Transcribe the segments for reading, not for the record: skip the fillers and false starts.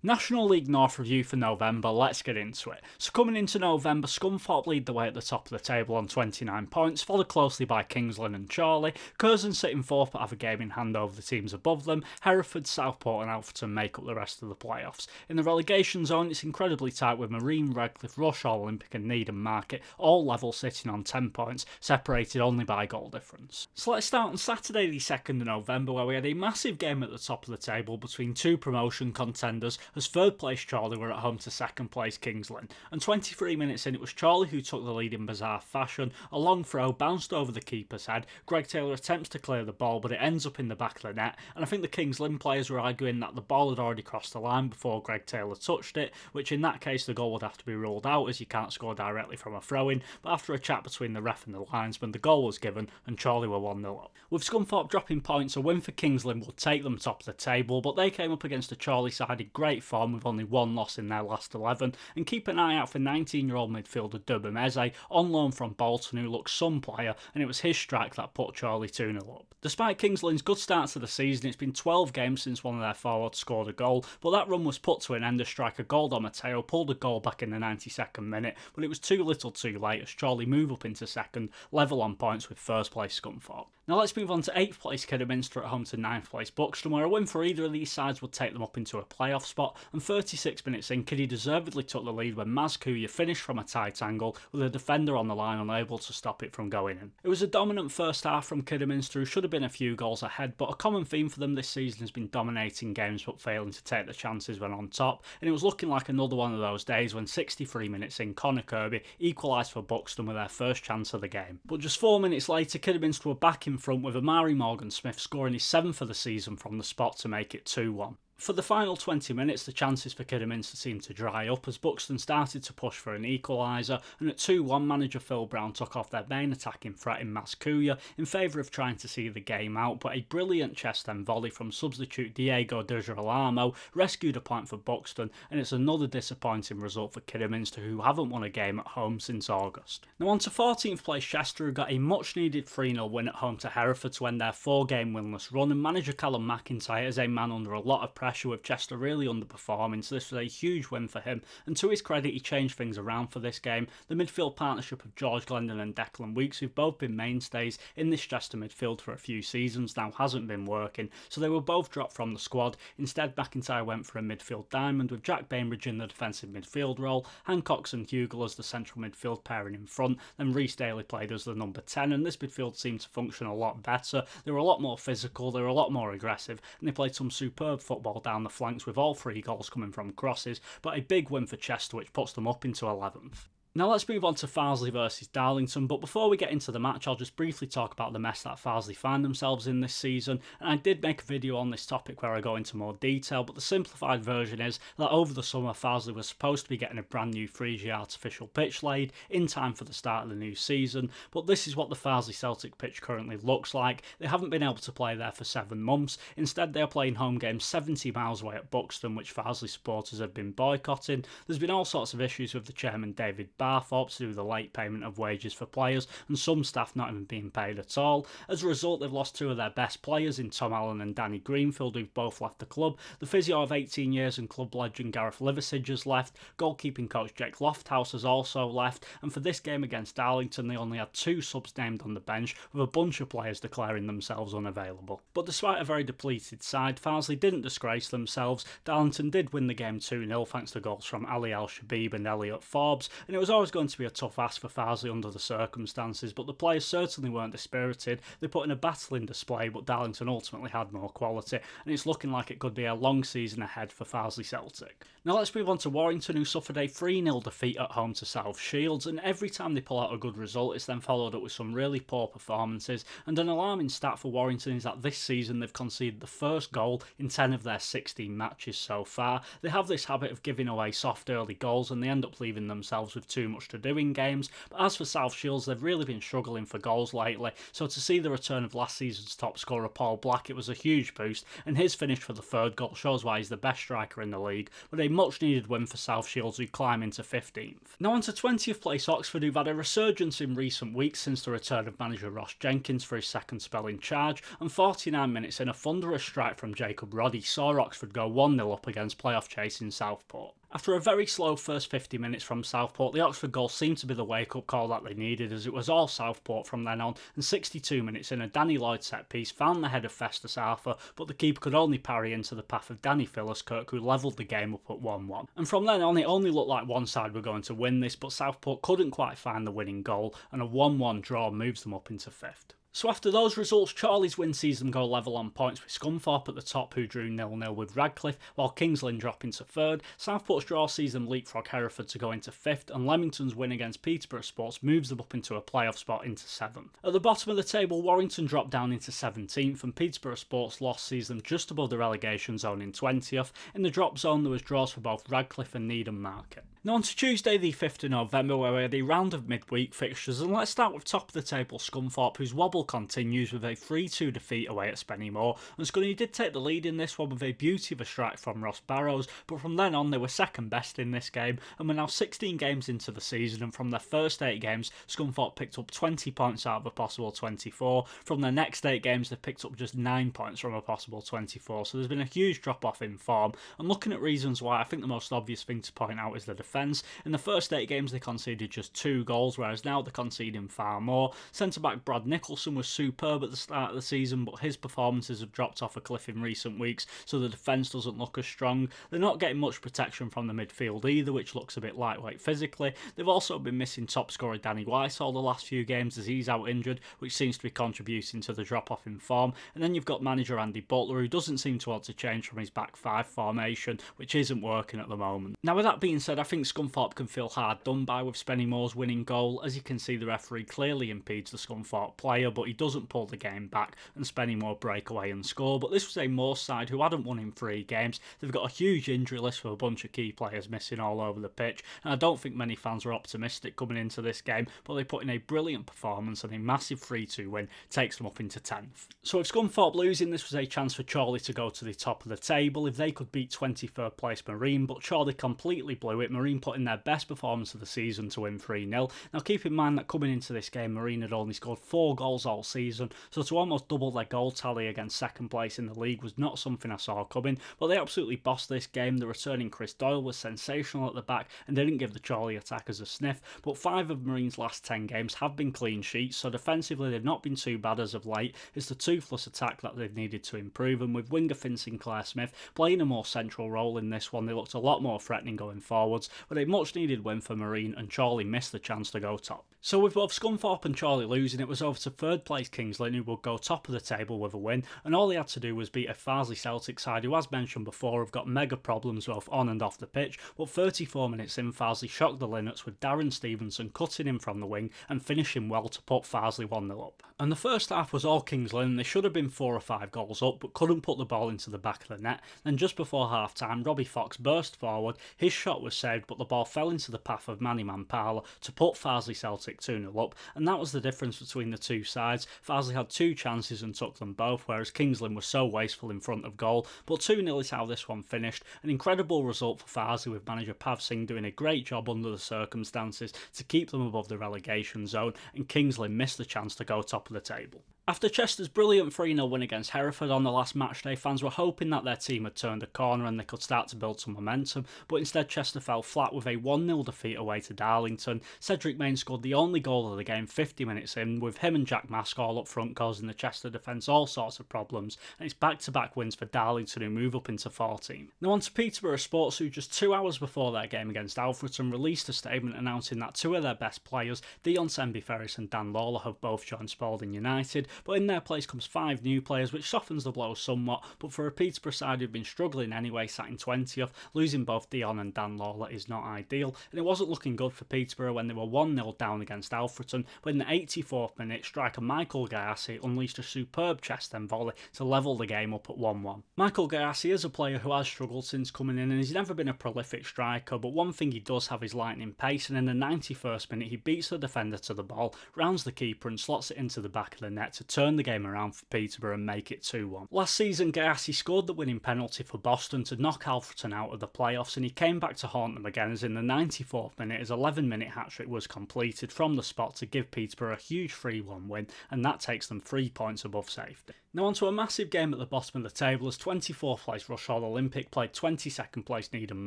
National League North review for November, let's get into it. So coming into November, Scunthorpe lead the way at the top of the table on 29 points, followed closely by Kings Lynn and Chorley. Curzon sitting fourth but have a game in hand over the teams above them. Hereford, Southport and Alfreton make up the rest of the playoffs. In the relegation zone, it's incredibly tight with Marine, Redcliffe, Rush, Olympic and Needham Market, all level sitting on 10 points, separated only by goal difference. So let's start on Saturday the 2nd of November, where we had a massive game at the top of the table between two promotion contenders, as third place Chorley were at home to second place Kings Lynn, and 23 minutes in it was Chorley who took the lead in bizarre fashion. A long throw bounced over the keeper's head. Greg Taylor attempts to clear the ball, but it ends up in the back of the net, and I think the Kings Lynn players were arguing that the ball had already crossed the line before Greg Taylor touched it, which in that case the goal would have to be ruled out as you can't score directly from a throw-in, but after a chat between the ref and the linesman, the goal was given and Chorley were 1-0 up. With Scunthorpe dropping points, a win for Kings Lynn would take them top of the table, but they came up against a Chorley side in great form with only one loss in their last 11, and keep an eye out for 19-year-old midfielder Dubem Eze, on loan from Bolton, who looks some player, and it was his strike that put Chorley 2-0 up. Despite Kings Lynn's good start to the season, it's been 12 games since one of their forwards scored a goal, but that run was put to an end as striker Goldo Mateo pulled a goal back in the 92nd minute, but it was too little too late as Chorley move up into second, level on points with first place Scunthorpe. Now let's move on to 8th place Kidderminster at home to 9th place Buxton, where a win for either of these sides would take them up into a playoff spot, and 36 minutes in, Kiddie deservedly took the lead when Maz Kuya finished from a tight angle with a defender on the line unable to stop it from going in. It was a dominant first half from Kidderminster, who should have been a few goals ahead, but a common theme for them this season has been dominating games but failing to take the chances when on top, and it was looking like another one of those days when 63 minutes in, Connor Kirby equalised for Buxton with their first chance of the game. But just 4 minutes later, Kidderminster were back in front with Amari Morgan-Smith scoring his 7th of the season from the spot to make it 2-1. For the final 20 minutes, the chances for Kidderminster seemed to dry up as Buxton started to push for an equaliser, and at 2-1 manager Phil Brown took off their main attacking threat in Maz Kuya in favour of trying to see the game out, but a brilliant chest-end volley from substitute Diego De Girolamo rescued a point for Buxton, and it's another disappointing result for Kidderminster, who haven't won a game at home since August. Now on to 14th place Chester, who got a much needed 3-0 win at home to Hereford to end their 4-game winless run, and manager Callum McIntyre is a man under a lot of pressure with Chester really underperforming, so this was a huge win for him, and to his credit he changed things around for this game. The midfield partnership of George Glendon and Declan Weeks, who've both been mainstays in this Chester midfield for a few seasons now, hasn't been working, so they were both dropped from the squad. Instead McIntyre went for a midfield diamond with Jack Bainbridge in the defensive midfield role, Hancox and Hugel as the central midfield pairing in front, then Rhys Daly played as the number 10, and this midfield seemed to function a lot better. They were a lot more physical, they were a lot more aggressive, and they played some superb football down the flanks with all 3 goals coming from crosses, but a big win for Chester which puts them up into 11th. Now let's move on to Farsley versus Darlington, but before we get into the match I'll just briefly talk about the mess that Farsley find themselves in this season, and I did make a video on this topic where I go into more detail, but the simplified version is that over the summer Farsley was supposed to be getting a brand new 3G artificial pitch laid in time for the start of the new season, but this is what the Farsley Celtic pitch currently looks like. They haven't been able to play there for 7 months, instead they are playing home games 70 miles away at Buxton, which Farsley supporters have been boycotting. There's been all sorts of issues with the chairman David Barthorpe to do with the late payment of wages for players and some staff not even being paid at all. As a result, they've lost 2 of their best players in Tom Allen and Danny Greenfield, who've both left the club. The physio of 18 years and club legend Gareth Liversidge has left. Goalkeeping coach Jake Lofthouse has also left, and for this game against Darlington they only had 2 subs named on the bench, with a bunch of players declaring themselves unavailable. But despite a very depleted side, Farsley didn't disgrace themselves. Darlington did win the game 2-0 thanks to goals from Ali Al-Shabib and Elliot Forbes, and it was always going to be a tough ask for Farsley under the circumstances, but the players certainly weren't dispirited. They put in a battling display, but Darlington ultimately had more quality, and it's looking like it could be a long season ahead for Farsley Celtic. Now let's move on to Warrington, who suffered a 3-0 defeat at home to South Shields, and every time they pull out a good result it's then followed up with some really poor performances, and an alarming stat for Warrington is that this season they've conceded the first goal in 10 of their 16 matches so far. They have this habit of giving away soft early goals, and they end up leaving themselves with too much to do in games, but as for South Shields, they've really been struggling for goals lately, so to see the return of last season's top scorer Paul Black, it was a huge boost, and his finish for the third goal shows why he's the best striker in the league, but a much needed win for South Shields, who climb into 15th. Now on to 20th place Oxford, who've had a resurgence in recent weeks since the return of manager Ross Jenkins for his second spell in charge, and 49 minutes in, a thunderous strike from Jacob Roddy saw Oxford go 1-0 up against playoff chasing Southport. After a very slow first 50 minutes from Southport, the Oxford goal seemed to be the wake-up call that they needed, as it was all Southport from then on, and 62 minutes in, a Danny Lloyd set-piece found the head of Festus Arthur, but the keeper could only parry into the path of Danny Philliskirk, who levelled the game up at 1-1. And from then on, it only looked like one side were going to win this, but Southport couldn't quite find the winning goal, and a 1-1 draw moves them up into 5th. So after those results, Chorley's win sees them go level on points with Scunthorpe at the top, who drew 0-0 with Radcliffe, while Kings Lynn drop into 3rd. Southport's draw sees them leapfrog Hereford to go into 5th, and Leamington's win against Peterborough Sports moves them up into a playoff spot into 7th. At the bottom of the table, Warrington dropped down into 17th, and Peterborough Sports' loss sees them just above the relegation zone in 20th. In the drop zone, there was draws for both Radcliffe and Needham Market. Now on to Tuesday the 5th of November, where we had a round of midweek fixtures, and let's start with top of the table Scunthorpe, whose wobble continues with a 3-2 defeat away at Spennymoor, and Scunny did take the lead in this one with a beauty of a strike from Ross Barrows, but from then on they were second best in this game, and we're now 16 games into the season, and from their first 8 games, Scunthorpe picked up 20 points out of a possible 24. From their next 8 games, they've picked up just 9 points from a possible 24, so there's been a huge drop off in form, and looking at reasons why, I think the most obvious thing to point out is the defence. In the first 8 games they conceded just 2 goals, whereas now they're conceding far more. Centre-back Brad Nicholson was superb at the start of the season, but his performances have dropped off a cliff in recent weeks, so the defence doesn't look as strong. They're not getting much protection from the midfield either, which looks a bit lightweight physically. They've also been missing top scorer Danny Whitehall the last few games as he's out injured, which seems to be contributing to the drop-off in form. And then you've got manager Andy Butler, who doesn't seem to want to change from his back 5 formation, which isn't working at the moment. Now with that being said, I think Scunthorpe can feel hard done by with Spennymoor's winning goal. As you can see, the referee clearly impedes the Scunthorpe player, but he doesn't pull the game back, and Spennymoor break away and score. But this was a Moor side who hadn't won in 3 games. They've got a huge injury list with a bunch of key players missing all over the pitch, and I don't think many fans were optimistic coming into this game, but they put in a brilliant performance, and a massive 3-2 win takes them up into 10th. So if Scunthorpe losing, this was a chance for Chorley to go to the top of the table if they could beat 23rd place Marine, but Chorley completely blew it. Marine put in their best performance of the season to win 3-0. Now keep in mind that coming into this game, Marine had only scored 4 goals all season, so to almost double their goal tally against second place in the league was not something I saw coming, but they absolutely bossed this game. The returning Chris Doyle was sensational at the back and didn't give the Chorley attackers a sniff, but 5 of Marine's last 10 games have been clean sheets, so defensively they've not been too bad as of late. It's the toothless attack that they've needed to improve, and with winger Finn Sinclair Smith playing a more central role in this one, they looked a lot more threatening going forwards, but a much needed win for Marine, and Chorley missed the chance to go top. So with both Scunthorpe and Chorley losing, it was over to 3rd place Kings Lynn, who would go top of the table with a win, and all he had to do was beat a Farsley Celtic side who, as mentioned before, have got mega problems both on and off the pitch, but 34 minutes in, Farsley shocked the Linnets with Darren Stevenson cutting in from the wing and finishing well to put Farsley 1-0 up. And the first half was all Kings Lynn. They should have been 4 or 5 goals up, but couldn't put the ball into the back of the net. Then just before half time, Robbie Fox burst forward, his shot was saved, but the ball fell into the path of Manny Mampala to put Farsley Celtic 2-0 up, and that was the difference between the two sides. Farsley had 2 chances and took them both, whereas Kings Lynn was so wasteful in front of goal, but 2-0 is how this one finished. An incredible result for Farsley, with manager Pav Singh doing a great job under the circumstances to keep them above the relegation zone, and Kings Lynn missed the chance to go top of the table. After Chester's brilliant 3-0 win against Hereford on the last matchday, fans were hoping that their team had turned a corner and they could start to build some momentum, but instead Chester fell flat with a 1-0 defeat away to Darlington. Cedric Main scored the only goal of the game 50 minutes in, with him and Jack Mask all up front causing the Chester defence all sorts of problems, and it's back-to-back wins for Darlington, who move up into 14th. Now on to Peterborough Sports, who just 2 hours before their game against Alfreton released a statement announcing that 2 of their best players, Dion Semby Ferris and Dan Lawler, have both joined Spalding United, but in their place comes 5 new players, which softens the blow somewhat, but for a Peterborough side who've been struggling anyway, sat in 20th, losing both Dion and Dan Lawler is not ideal, and it wasn't looking good for Peterborough when they were 1-0 down against Alfreton, but in the 84th minute, striker Michael Gayassi unleashed a superb chest end volley to level the game up at 1-1. Michael Gayassi is a player who has struggled since coming in, and he's never been a prolific striker, but one thing he does have is lightning pace, and in the 91st minute he beats the defender to the ball, rounds the keeper and slots it into the back of the net to turn the game around for Peterborough and make it 2-1. Last season, Gayassi scored the winning penalty for Boston to knock Alfreton out of the playoffs, and he came back to haunt them again as in the 94th minute his 11-minute hat-trick was completed from the spot to give Peterborough a huge 3-1 win, and that takes them 3 points above safety. Now onto a massive game at the bottom of the table as 24th place Rush Hall Olympic played 22nd place Needham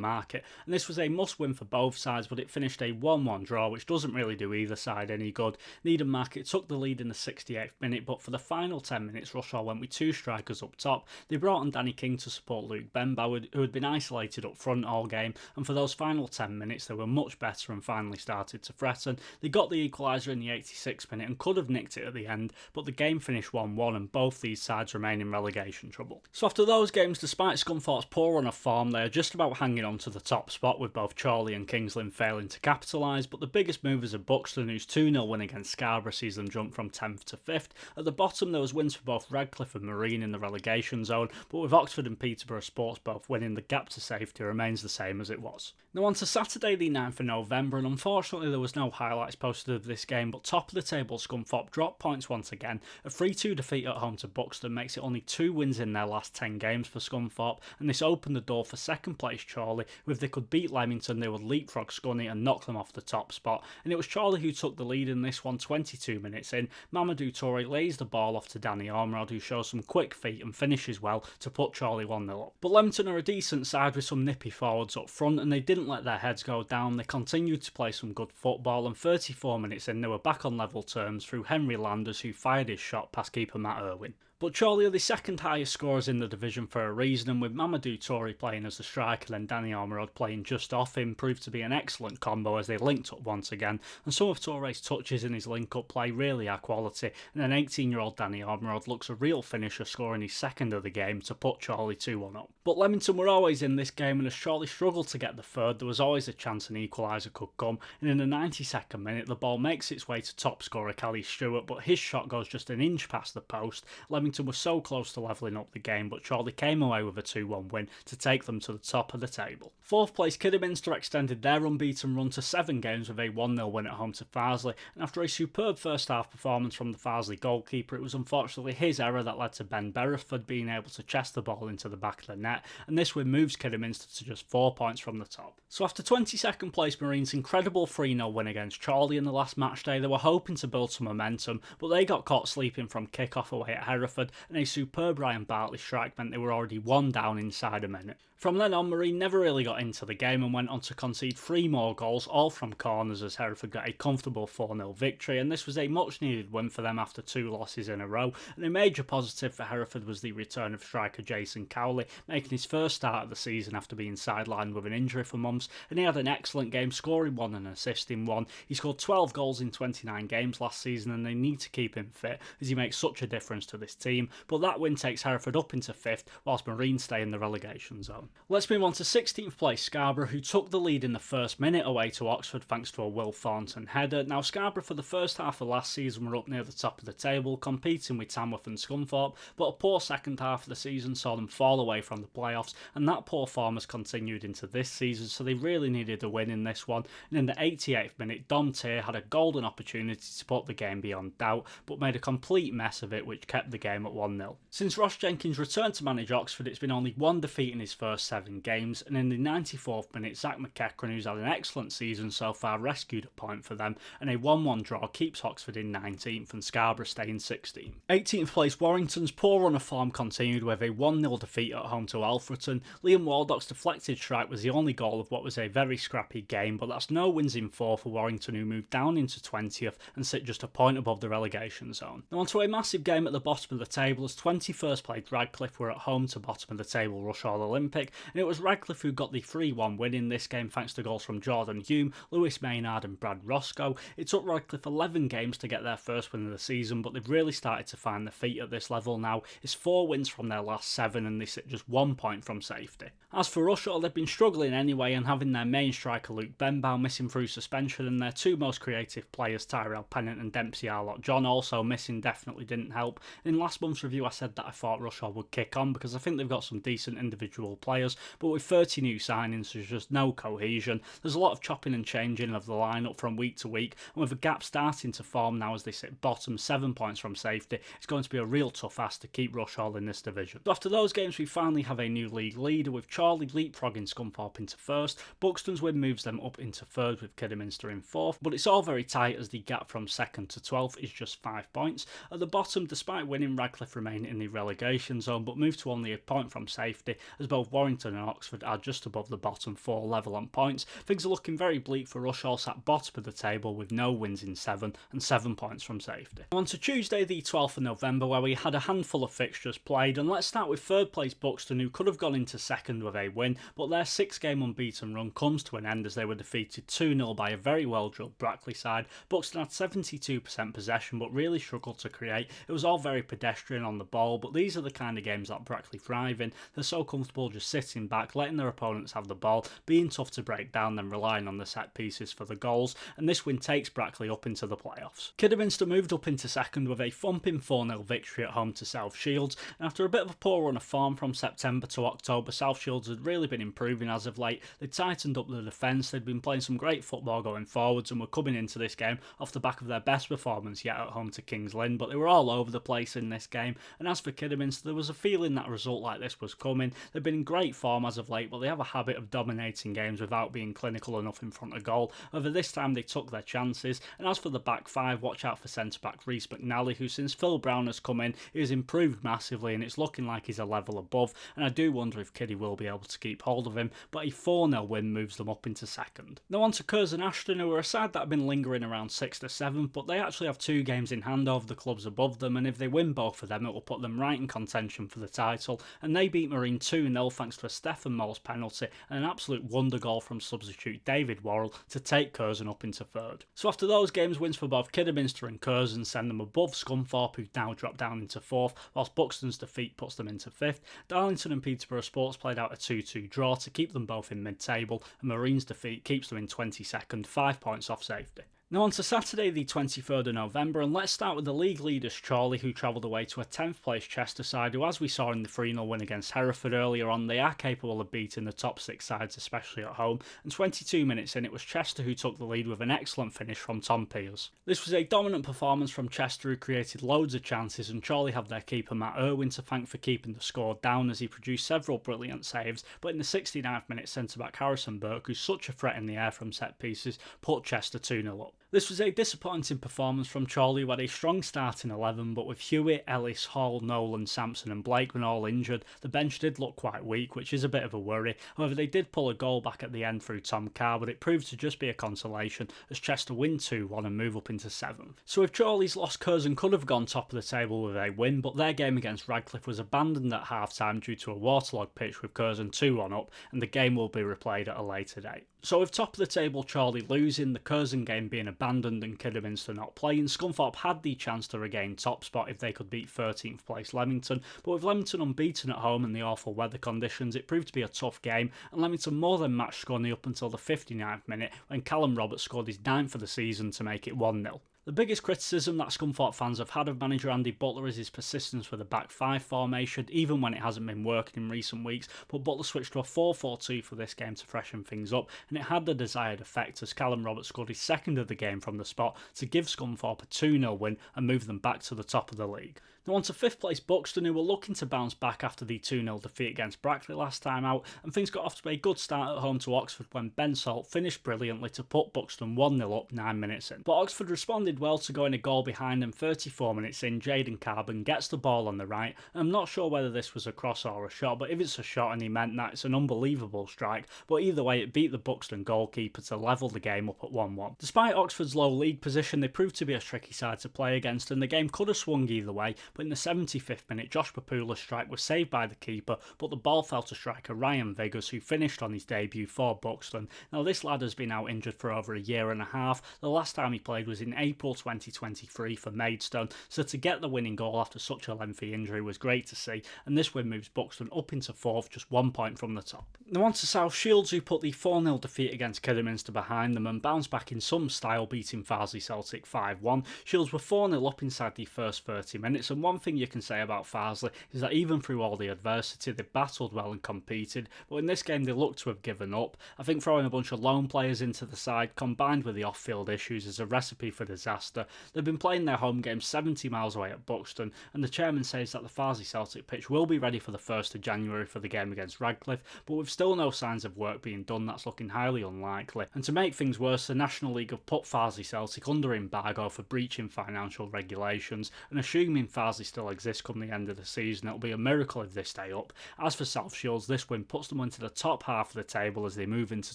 Market, and this was a must-win for both sides, but it finished a 1-1 draw, which doesn't really do either side any good. Needham Market took the lead in the 68th minute, but for the final 10 minutes Rush Hall went with 2 strikers up top. They brought on Danny King to support Luke Benbow, who had been isolated up front all game, and for those final 10 minutes they were much better and finally started to threaten. They got the equaliser in the 86th minute and could have nicked it at the end, but the game finished 1-1 and both these sides remain in relegation trouble. So after those games, despite Scunthorpe's poor run of form, they are just about hanging on to the top spot, with both Chorley and King's Lynn failing to capitalise, but the biggest movers are Buxton, whose 2-0 win against Scarborough sees them jump from 10th to 5th. At the bottom there was wins for both Redcliffe and Marine in the relegation zone, but with Oxford and Peterborough Sports both winning, the gap to safety remains the same as it was. Now on to Saturday the 9th of November, and unfortunately there was no highlights posted of this game, but top of the table Scunthorpe dropped points once again. A 3-2 defeat at home to Buxton makes it only 2 wins in their last 10 games for Scunthorpe, and this opened the door for second place Chorley, who if they could beat Leamington they would leapfrog Scunny and knock them off the top spot, and it was Chorley who took the lead in this one 22 minutes in. Mamadou Toure lays the ball off to Danny Ormerod, who shows some quick feet and finishes well to put Chorley 1-0 up. But Leamington are a decent side with some nippy forwards up front, and they didn't let their heads go down. They continued to play some good football, and 34 minutes in they were back on level terms through Henry Landers, who fired his shot past keeper Matt Irwin. But Chorley are the second highest scorers in the division for a reason, and with Mamadou Toure playing as the striker and Danny Ormerod playing just off him proved to be an excellent combo as they linked up once again, and some of Toure's touches in his link-up play really are quality, and an 18-year-old Danny Ormerod looks a real finisher, scoring his second of the game to put Chorley 2-1 up. But Leamington were always in this game, and as Chorley struggled to get the third, there was always a chance an equaliser could come, and in the 92nd minute the ball makes its way to top scorer Kelly Stewart, but his shot goes just an inch past the post. Leamington was so close to levelling up the game, but Chorley came away with a 2-1 win to take them to the top of the table. 4th place Kidderminster extended their unbeaten run to 7 games with a 1-0 win at home to Farsley, and after a superb first half performance from the Farsley goalkeeper, it was unfortunately his error that led to Ben Berriford being able to chest the ball into the back of the net, and this win moves Kidderminster to just 4 points from the top. So after 22nd place Marine's incredible 3-0 win against Chorley in the last match day, they were hoping to build some momentum, but they got caught sleeping from kick-off away at Hereford, and a superb Ryan Bartley strike meant they were already 1 down inside a minute. From then on, Marine never really got into the game and went on to concede 3 more goals, all from corners, as Hereford got a comfortable 4-0 victory, and this was a much needed win for them after 2 losses in a row. And a major positive for Hereford was the return of striker Jason Cowley, making his first start of the season after being sidelined with an injury for months, and he had an excellent game, scoring 1 and assisting 1. He scored 12 goals in 29 games last season, and they need to keep him fit as he makes such a difference to this team, but that win takes Hereford up into 5th, whilst Marine stay in the relegation zone. Let's move on to 16th place Scarborough, who took the lead in the first minute away to Oxford thanks to a Will Thornton header. Now Scarborough for the first half of last season were up near the top of the table, competing with Tamworth and Scunthorpe, but a poor second half of the season saw them fall away from the playoffs, and that poor form has continued into this season, so they really needed a win in this one. And in the 88th minute, Dom Tier had a golden opportunity to put the game beyond doubt, but made a complete mess of it, which kept the game at 1-0. Since Ross Jenkins returned to manage Oxford, it's been only 1 defeat in his first 7 games, and in the 94th minute, Zach McEachran, who's had an excellent season so far, rescued a point for them, and a 1-1 draw keeps Oxford in 19th and Scarborough stay in 16th. 18th place Warrington's poor run of form continued with a 1-0 defeat at home to Alfreton. Liam Waldock's deflected strike was the only goal of what was a very scrappy game, but that's no wins in 4 for Warrington, who moved down into 20th and sit just a point above the relegation zone. Now onto a massive game at the bottom of the table as 21st place Radcliffe were at home to bottom of the table Rush Hall Olympic, Celtic, and it was Radcliffe who got the 3-1 win in this game thanks to goals from Jordan Hume, Lewis Maynard and Brad Roscoe. It took Radcliffe 11 games to get their first win of the season, but they've really started to find their feet at this level now. It's 4 wins from their last 7 and they sit just 1 point from safety. As for Rushall, they've been struggling anyway, and having their main striker Luke Benbow missing through suspension and their 2 most creative players Tyrell Pennant and Dempsey Arlott John also missing definitely didn't help. In last month's review I said that I thought Rushall would kick on because I think they've got some decent individual players, but with 30 new signings there's just no cohesion. There's a lot of chopping and changing of the lineup from week to week, and with a gap starting to form now as they sit bottom 7 points from safety, it's going to be a real tough ask to keep Rushall in this division. So after those games we finally have a new league leader, with Charlie leapfrogging Scunthorpe into first. Buxton's win moves them up into third with Kidderminster in fourth, but it's all very tight as the gap from second to 12th is just 5 points. At the bottom, despite winning, Radcliffe remain in the relegation zone but move to only a point from safety as both Warrington and Oxford are just above the bottom 4 level on points. Things are looking very bleak for Rushall, sat bottom of the table with no wins in 7 and 7 points from safety. On to Tuesday the 12th of November where we had a handful of fixtures played, and let's start with third place Buxton, who could have gone into second with a win, but their 6-game unbeaten run comes to an end as they were defeated 2-0 by a very well drilled Brackley side. Buxton had 72% possession but really struggled to create. It was all very pedestrian on the ball, but these are the kind of games that Brackley thrive in. They're so comfortable just sitting back, letting their opponents have the ball, being tough to break down, then relying on the set pieces for the goals, and this win takes Brackley up into the playoffs. Kidderminster moved up into second with a thumping 4-0 victory at home to South Shields, and after a bit of a poor run of form from September to October, South Shields had really been improving as of late. They'd tightened up the defence, they'd been playing some great football going forwards and were coming into this game off the back of their best performance yet at home to Kings Lynn, but they were all over the place in this game. And as for Kidderminster, there was a feeling that a result like this was coming. They've been in great form as of late, but they have a habit of dominating games without being clinical enough in front of goal. However, this time they took their chances. And as for the back 5, watch out for centre-back Reece McNally, who since Phil Brown has come in, he has improved massively and it's looking like he's a level above, and I do wonder if Kiddy will be able to keep hold of him, but a 4-0 win moves them up into second. Now on to Curzon Ashton, who are a side that have been lingering around 6th to 7th, but they actually have 2 games in hand over the clubs above them, and if they win both of them it will put them right in contention for the title, and they beat Marine 2-0 thanks to a Stephen Moles penalty and an absolute wonder goal from substitute David Worrell to take Curzon up into third. So after those games, wins for both Kidderminster and Curzon send them above Scunthorpe, who now drop down into 4th, whilst Buxton's defeat puts them into 5th. Darlington and Peterborough Sports played out a 2-2 draw to keep them both in mid-table, and Marine's defeat keeps them in 22nd, 5 points off safety. Now on to Saturday the 23rd of November, and let's start with the league leaders Chorley, who travelled away to a 10th place Chester side who, as we saw in the 3-0 win against Hereford earlier on, they are capable of beating the top 6 sides, especially at home, and 22 minutes in it was Chester who took the lead with an excellent finish from Tom Pears. This was a dominant performance from Chester, who created loads of chances, and Chorley have their keeper Matt Irwin to thank for keeping the score down as he produced several brilliant saves, but in the 69th minute centre-back Harrison Burke, who's such a threat in the air from set pieces, put Chester 2-0 up. This was a disappointing performance from Chorley, who had a strong start in 11, but with Hewitt, Ellis, Hall, Nolan, Sampson and Blakeman all injured, the bench did look quite weak, which is a bit of a worry. However, they did pull a goal back at the end through Tom Carr, but it proved to just be a consolation as Chester win 2-1 and move up into 7th. So if Chorley's lost, Curzon could have gone top of the table with a win, but their game against Radcliffe was abandoned at half-time due to a waterlogged pitch with Curzon 2-1 up, and the game will be replayed at a later date. So with top of the table Chorley losing, the Curzon game being abandoned and Kidderminster not playing, Scunthorpe had the chance to regain top spot if they could beat 13th place Leamington, but with Leamington unbeaten at home and the awful weather conditions, it proved to be a tough game, and Leamington more than matched Scunny up until the 59th minute when Callum Roberts scored his 9th for the season to make it 1-0. The biggest criticism that Scunthorpe fans have had of manager Andy Butler is his persistence with the back 5 formation, even when it hasn't been working in recent weeks, but Butler switched to a 4-4-2 for this game to freshen things up, and it had the desired effect as Callum Roberts scored his 2nd of the game from the spot to give Scunthorpe a 2-0 win and move them back to the top of the league. Now on to 5th place Buxton, who were looking to bounce back after the 2-0 defeat against Brackley last time out, and things got off to a good start at home to Oxford when Ben Salt finished brilliantly to put Buxton 1-0 up 9 minutes in. But Oxford responded did well to go in a goal behind, and 34 minutes in, Jayden Carbon gets the ball on the right. I'm not sure whether this was a cross or a shot, but if it's a shot and he meant that, it's an unbelievable strike. But either way, it beat the Buxton goalkeeper to level the game up at 1-1. Despite Oxford's low league position, they proved to be a tricky side to play against, and the game could have swung either way, but in the 75th minute, Josh Papula's strike was saved by the keeper, but the ball fell to striker Ryan Viggers, who finished on his debut for Buxton. Now, this lad has been out injured for over a year and a half. The last time he played was in April 2023 for Maidstone, so to get the winning goal after such a lengthy injury was great to see, and this win moves Buxton up into 4th, just 1 point from the top. Now on to South Shields, who put the 4-0 defeat against Kidderminster behind them and bounced back in some style, beating Farsley Celtic 5-1. Shields were 4-0 up inside the first 30 minutes, and one thing you can say about Farsley is that even through all the adversity, they battled well and competed, but in this game they looked to have given up. I think throwing a bunch of lone players into the side, combined with the off-field issues, is a recipe for disaster. They've been playing their home game 70 miles away at Buxton, and the chairman says that the Farsley Celtic pitch will be ready for the 1st of January for the game against Radcliffe, but with still no signs of work being done, that's looking highly unlikely. And to make things worse, the National League have put Farsley Celtic under embargo for breaching financial regulations, and assuming Farsley still exists come the end of the season, it'll be a miracle if they stay up. As for South Shields, this win puts them into the top half of the table as they move into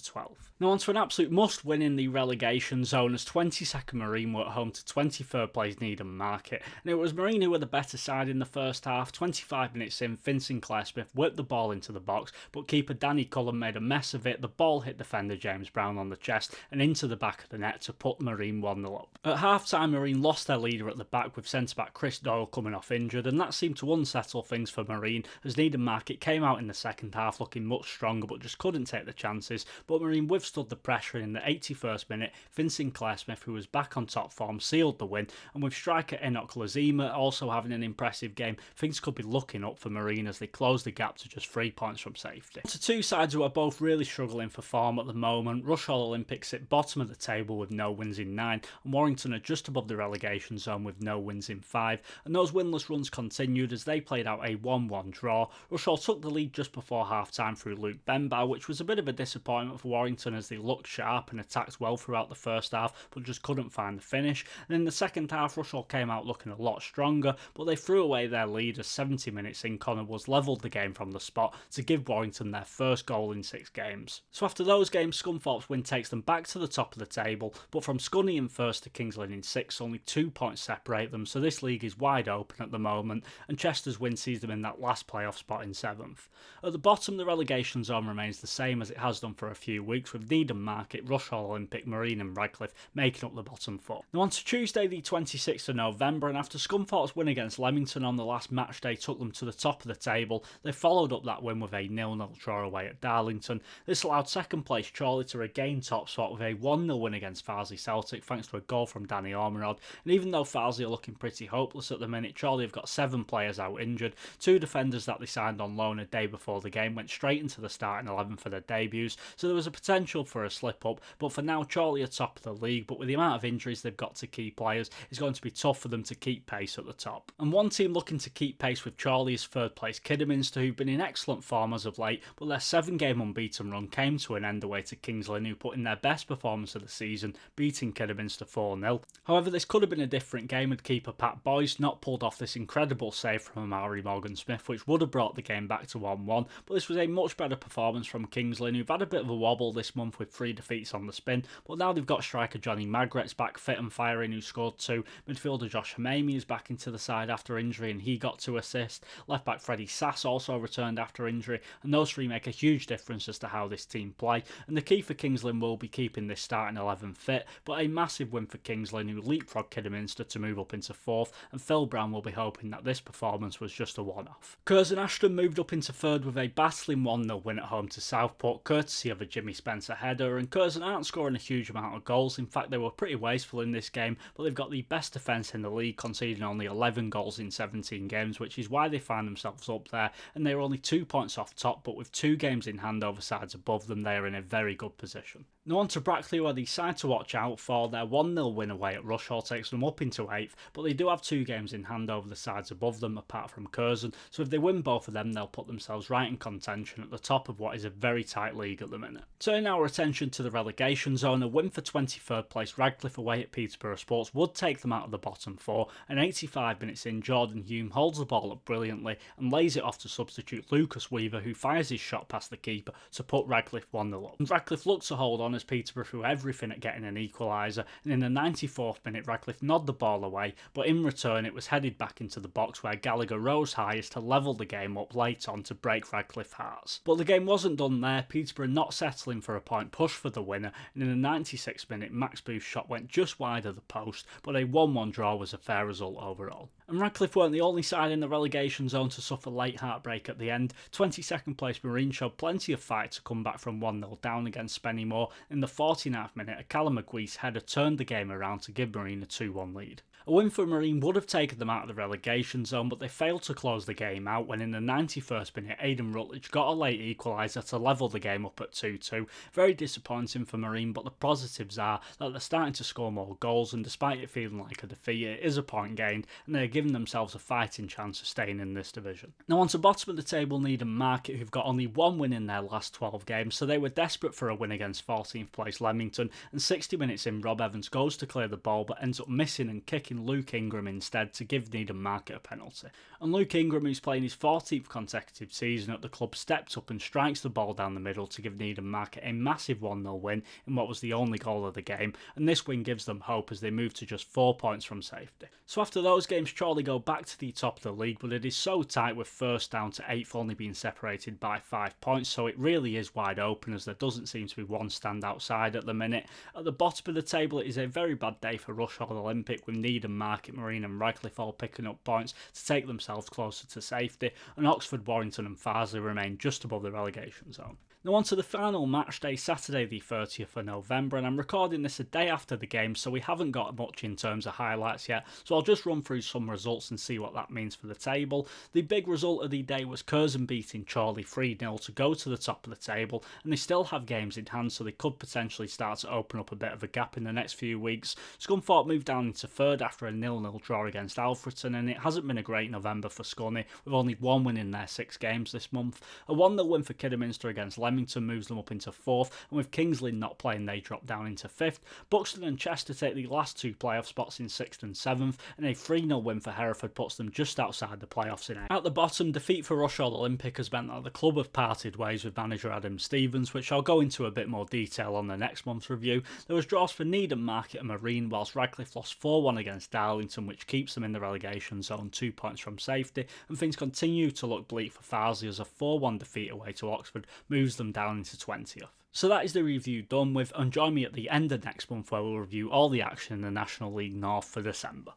12th. Now on to an absolute must-win in the relegation zone, as 22nd Marine were at home to 23rd place Needham Market, and it was Marine who were the better side in the first half. 25 minutes in, Finn Sinclair Smith whipped the ball into the box, but keeper Danny Cullen made a mess of it. The ball hit defender James Brown on the chest and into the back of the net to put Marine 1-0 up. At half-time, Marine lost their leader at the back with centre-back Chris Doyle coming off injured, and that seemed to unsettle things for Marine, as Needham Market came out in the second half looking much stronger but just couldn't take the chances, but Marine withstood the pressure, and in the 81st minute, Finn Sinclair Smith, who was back on top form, sealed the win, and with striker Enoch Lazima also having an impressive game, things could be looking up for Marine as they close the gap to just 3 points from safety. To two sides who are both really struggling for form at the moment, Rushall Olympics sit bottom of the table with no wins in 9, and Warrington are just above the relegation zone with no wins in 5, and those winless runs continued as they played out a 1-1 draw. Rushall took the lead just before half-time through Luke Benbow, which was a bit of a disappointment for Warrington as they looked sharp and attacked well throughout the first half, but just couldn't find the finish. And in the second half, Rushall came out looking a lot stronger, but they threw away their lead as 70 minutes in, Connor was levelled the game from the spot to give Warrington their first goal in 6 games. So after those games, Scunthorpe's win takes them back to the top of the table, but from Scunny in 1st to Kings Lynn in 6th, only 2 points separate them, so this league is wide open at the moment, and Chester's win sees them in that last playoff spot in 7th. At the bottom, the relegation zone remains the same as it has done for a few weeks, with Needham Market, Rushall Olympic, Marine and Radcliffe making up the bottom 4. Now on to Tuesday the 26th of November, and after Scunthorpe's win against Leamington on the last match day took them to the top of the table, they followed up that win with a 0-0 draw away at Darlington. This allowed second place Chorley to regain top spot with a 1-0 win against Farsley Celtic thanks to a goal from Danny Ormerod, and even though Farsley are looking pretty hopeless at the minute, Chorley have got 7 players out injured. 2 defenders that they signed on loan a day before the game went straight into the starting 11 for their debuts, so there was a potential for a slip up, but for now Chorley are top of the league, but with the amount of injuries they've got to key players, it's going to be tough for them to keep pace at the top. And one team looking to keep pace with Chorley is 3rd place Kidderminster, who've been in excellent form as of late, but their 7-game unbeaten run came to an end away to Kings Lynn, who put in their best performance of the season, beating Kidderminster 4-0. However, this could have been a different game had keeper Pat Boyce not pulled off this incredible save from Amari Morgan-Smith, which would have brought the game back to 1-1, but this was a much better performance from Kings Lynn, who've had a bit of a wobble this month with 3 defeats on the spin, but now they've got striker Johnny Magret's back fit and firing, who scored 2. Midfielder Josh Hamami is back into the side after injury and he got 2 assists. Left back Freddie Sass also returned after injury, and those 3 make a huge difference as to how this team play, and the key for Kings Lynn will be keeping this starting 11 fit, but a massive win for Kings Lynn, who leapfrogged Kidderminster to move up into 4th, and Phil Brown will be hoping that this performance was just a one-off. Curzon Ashton moved up into 3rd with a battling 1-0 win at home to Southport, courtesy of a Jimmy Spencer header, and Curzon aren't scoring a huge amount of goals. In fact, they were pretty wasteful in this game, but they've got the best defence in the league, conceding only 11 goals in 17 games, which is why they find themselves up there, and they're only 2 points off top, but with 2 games in hand over sides above them, they are in a very good position. Now on to Brackley, where the side to watch out for. Their 1-0 win away at Rushall takes them up into 8th, but they do have 2 games in hand over the sides above them, apart from Curzon, so if they win both of them, they'll put themselves right in contention at the top of what is a very tight league at the minute. Turning our attention to the relegation zone, a win for 23rd place Radcliffe away at Peterborough Sports would take them out of the bottom four, and 85 minutes in, Jordan Hume holds the ball up brilliantly and lays it off to substitute Lucas Weaver, who fires his shot past the keeper to put Radcliffe 1-0 up. And Radcliffe looked to hold on as Peterborough threw everything at getting an equaliser, and in the 94th minute Radcliffe nodded the ball away, but in return it was headed back into the box where Gallagher rose highest to level the game up late on to break Radcliffe's hearts. But the game wasn't done there. Peterborough not settling for a point push for the winner, and in the 96th minute Max Booth's shot went just wide of the post, but a 1-1 draw was a fair result overall. And Radcliffe weren't the only side in the relegation zone to suffer late heartbreak at the end. 22nd place Marine showed plenty of fight to come back from 1-0 down against Spennymoor. In the 49th minute, a Callum McGuee's header turned the game around to give Marine a 2-1 lead. A win for Marine would have taken them out of the relegation zone, but they failed to close the game out when in the 91st minute Aidan Rutledge got a late equaliser to level the game up at 2-2. Very disappointing for Marine, but the positives are that they're starting to score more goals, and despite it feeling like a defeat, it is a point gained and they're giving themselves a fighting chance of staying in this division. Now on to bottom of the table, Needham Market, who've got only one win in their last 12 games, so they were desperate for a win against 14th place Leamington, and 60 minutes in Rob Evans goes to clear the ball but ends up missing and kicking Luke Ingram instead to give Needham Market a penalty. And Luke Ingram, who's playing his 14th consecutive season at the club, steps up and strikes the ball down the middle to give Needham Market a massive 1-0 win in what was the only goal of the game, and this win gives them hope as they move to just 4 points from safety. So after those games, Chorley go back to the top of the league, but it is so tight with first down to 8th only being separated by 5 points, so it really is wide open as there doesn't seem to be one standout side at the minute. At the bottom of the table, it is a very bad day for Rushall Olympic, with Needham Market, Marine and Radcliffe all picking up points to take themselves closer to safety, and Oxford, Warrington and Farsley remain just above the relegation zone. Now on to the final match day, Saturday the 30th of November, and I'm recording this a day after the game, so we haven't got much in terms of highlights yet, so I'll just run through some results and see what that means for the table. The big result of the day was Curzon beating Chorley 3-0 to go to the top of the table, and they still have games in hand, so they could potentially start to open up a bit of a gap in the next few weeks. Scunthorpe moved down into third after a 0-0 draw against Alfreton, and it hasn't been a great November for Scunny, with only one win in their 6 games this month. A 1-0 win for Kidderminster against Leamington moves them up into 4th, and with Kingsley not playing they drop down into 5th. Buxton and Chester take the last 2 playoff spots in 6th and 7th, and a 3-0 win for Hereford puts them just outside the playoffs in 8th. At the bottom, defeat for Rushall Olympic has meant that the club have parted ways with manager Adam Stevens, which I'll go into a bit more detail on the next month's review. There was draws for Needham Market and Marine, whilst Radcliffe lost 4-1 against Darlington, which keeps them in the relegation zone 2 points from safety, and things continue to look bleak for Farsley as a 4-1 defeat away to Oxford moves them down into 20th. So that is the review done with, and join me at the end of next month where we'll review all the action in the National League North for December.